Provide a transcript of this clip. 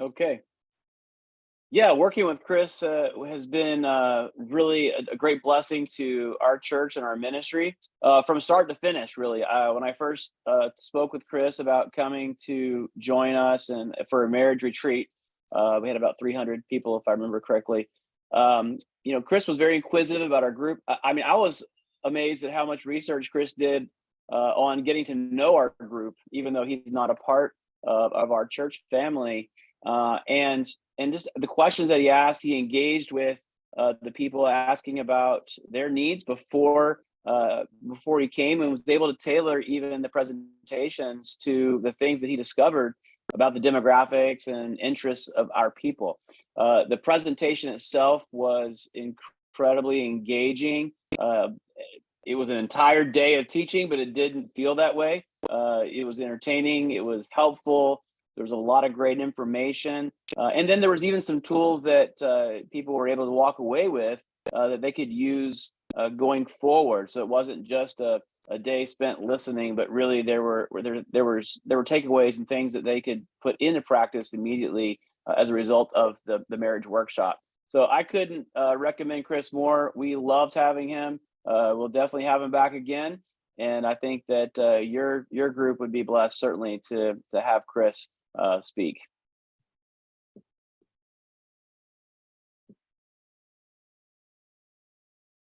Okay. Yeah, working with Chris has been really a great blessing to our church and our ministry from start to finish. Really, when I first spoke with Chris about coming to join us and for a marriage retreat, we had about 300 people, if I remember correctly. Chris was very inquisitive about our group. I mean, I was amazed at how much research Chris did on getting to know our group, even though he's not a part of our church family. And just the questions that he asked, he engaged with the people asking about their needs before he came, and was able to tailor even the presentations to the things that he discovered about the demographics and interests of our people. The presentation itself was incredibly engaging. It was an entire day of teaching, but it didn't feel that way. It was entertaining. It was helpful. There was a lot of great information. And then there was even some tools that people were able to walk away with that they could use going forward. So it wasn't just a day spent listening, but really there were takeaways and things that they could put into practice immediately as a result of the marriage workshop. So I couldn't recommend Chris more. We loved having him. We'll definitely have him back again. And I think that your group would be blessed certainly to have Chris speak.